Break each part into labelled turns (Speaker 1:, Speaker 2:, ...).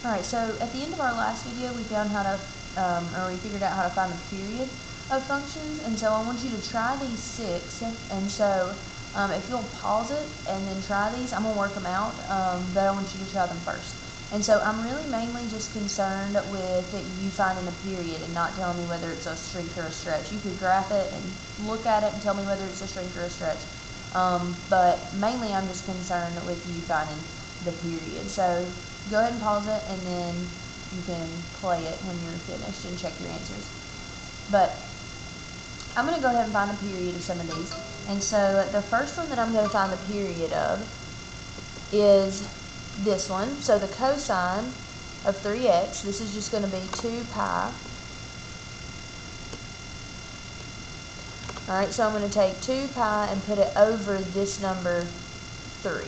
Speaker 1: Alright, so at the end of our last video, we found how to, we figured out how to find the period of functions, and so I want you to try these 6, and so if you'll pause it and then try these, I'm going to work them out, but I want you to try them first. And so I'm really mainly just concerned with you finding the period and not telling me whether it's a strength or a stretch. You could graph it and look at it and tell me whether it's a strength or a stretch, but mainly I'm just concerned with you finding the period. So go ahead and pause it, and then you can play it when you're finished and check your answers. But I'm going to go ahead and find the period of some of these. And so the first one that I'm going to find the period of is this one. So the cosine of 3x, this is just going to be 2 pi. Alright, so I'm going to take 2 pi and put it over this number 3.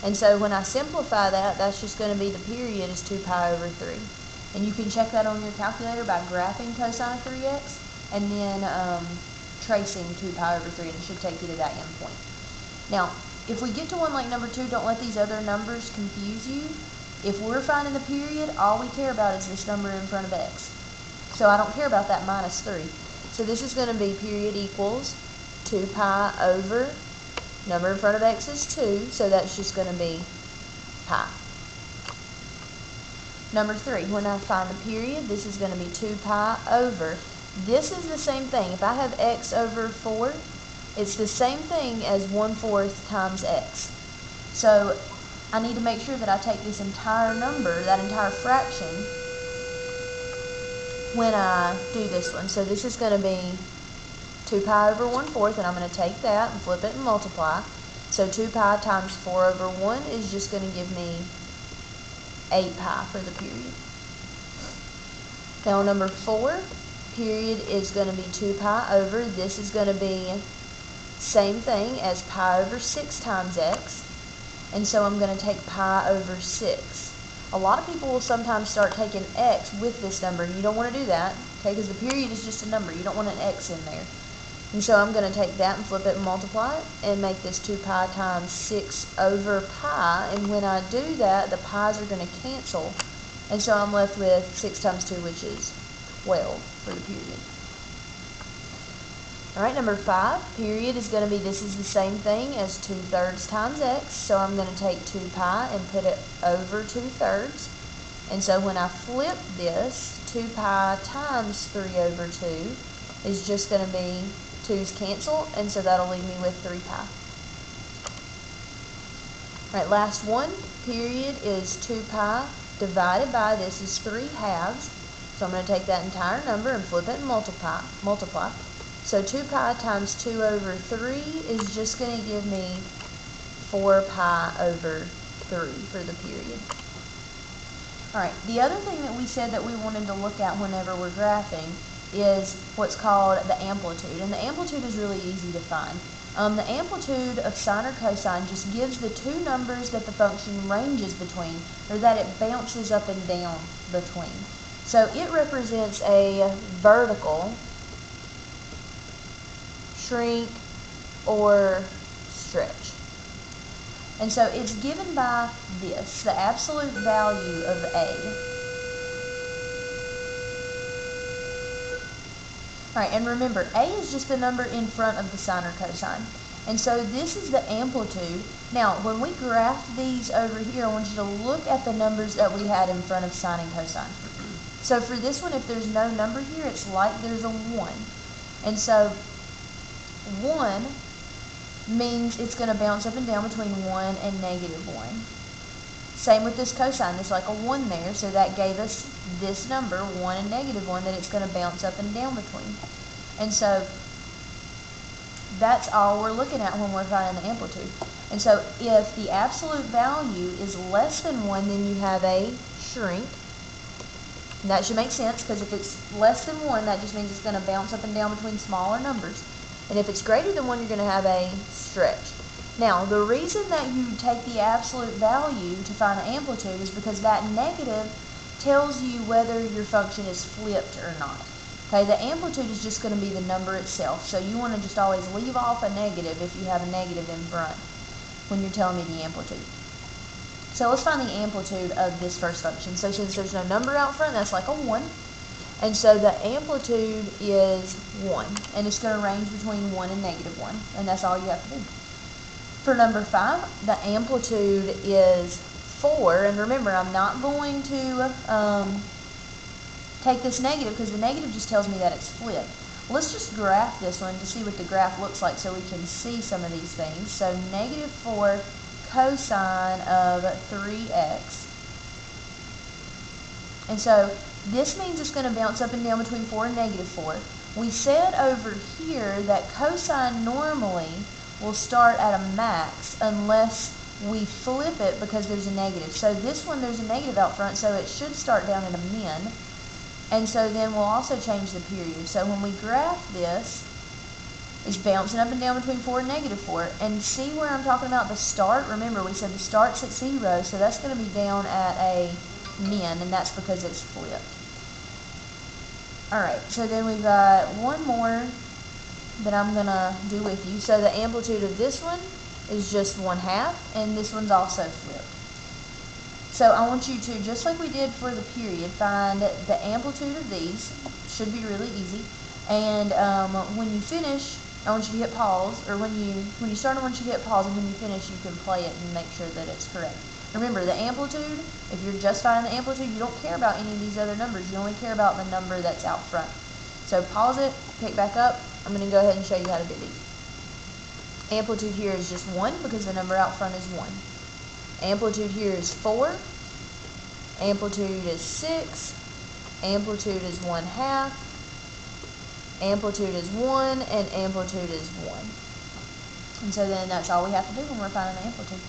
Speaker 1: And so when I simplify that, that's just going to be the period is 2 pi over 3. And you can check that on your calculator by graphing cosine of 3x and then tracing 2 pi over 3, and it should take you to that end point. Now, if we get to one like number 2, don't let these other numbers confuse you. If we're finding the period, all we care about is this number in front of x. So I don't care about that minus 3. So this is going to be period equals 2 pi over number in front of x is 2, so that's just going to be pi. Number 3, when I find the period, this is going to be 2 pi over. This is the same thing. If I have x over 4, it's the same thing as 1/4 times x. So I need to make sure that I take this entire number, that entire fraction, when I do this one. So this is going to be 2 pi over 1/4, and I'm going to take that and flip it and multiply. So 2 pi times 4 over 1 is just going to give me 8 pi for the period. Now number 4, period is going to be 2 pi over, this is going to be same thing as pi over 6 times x. And so I'm going to take pi over 6. A lot of people will sometimes start taking x with this number, and you don't want to do that, okay, because the period is just a number. You don't want an x in there. And so I'm going to take that and flip it and multiply it and make this 2 pi times 6 over pi. And when I do that, the pi's are going to cancel. And so I'm left with 6 times 2, which is 12 for the period. Alright, number 5, period is going to be, this is the same thing as 2/3 times x. So I'm going to take 2 pi and put it over 2/3. And so when I flip this, 2 pi times 3 over 2 is just going to be 2's cancel, and so that'll leave me with 3 pi. Alright, last one, period is 2 pi divided by, this is 3/2. So I'm going to take that entire number and flip it and multiply. So 2 pi times 2 over 3 is just going to give me 4 pi over 3 for the period. Alright, the other thing that we said that we wanted to look at whenever we're graphing is what's called the amplitude. And the amplitude is really easy to find. The amplitude of sine or cosine just gives the two numbers that the function ranges between, or that it bounces up and down between. So it represents a vertical, shrink, or stretch. And so it's given by this, the absolute value of A. Alright, and remember, A is just the number in front of the sine or cosine. And so this is the amplitude. Now, when we graph these over here, I want you to look at the numbers that we had in front of sine and cosine. So for this one, if there's no number here, it's like there's a 1. And so 1 means it's going to bounce up and down between 1 and -1. Same with this cosine, there's like a 1 there, so that gave us this number, 1 and -1, that it's going to bounce up and down between. And so that's all we're looking at when we're finding the amplitude. And so if the absolute value is less than 1, then you have a shrink. And that should make sense, because if it's less than 1, that just means it's going to bounce up and down between smaller numbers. And if it's greater than 1, you're going to have a stretch. Now, the reason that you take the absolute value to find the amplitude is because that negative tells you whether your function is flipped or not. Okay, the amplitude is just going to be the number itself. So you want to just always leave off a negative if you have a negative in front when you're telling me the amplitude. So let's find the amplitude of this first function. So since there's no number out front, that's like a 1. And so the amplitude is 1. And it's going to range between 1 and -1. And that's all you have to do. For number 5, the amplitude is 4. And remember, I'm not going to take this negative because the negative just tells me that it's flipped. Let's just graph this one to see what the graph looks like so we can see some of these things. So -4 cosine of 3x. And so this means it's going to bounce up and down between 4 and -4. We said over here that cosine normally will start at a max unless we flip it because there's a negative. So this one, there's a negative out front, so it should start down at a min. And so then we'll also change the period. So when we graph this, it's bouncing up and down between 4 and -4. And see where I'm talking about the start? Remember, we said the start's at 0, so that's going to be down at a min, and that's because it's flipped. Alright, so then we've got one more that I'm going to do with you. So the amplitude of this one is just 1/2, and this one's also flipped. So I want you to, just like we did for the period, find the amplitude of these. Should be really easy. And when you finish, I want you to hit pause, or when you start, I want you to hit pause, and when you finish, you can play it and make sure that it's correct. Remember, the amplitude, if you're just finding the amplitude, you don't care about any of these other numbers. You only care about the number that's out front. So pause it, pick back up. I'm going to go ahead and show you how to do these. Amplitude here is just 1 because the number out front is 1. Amplitude here is 4. Amplitude is 6. Amplitude is 1/2. Amplitude is 1, and amplitude is 1. And so then that's all we have to do when we're finding the amplitude.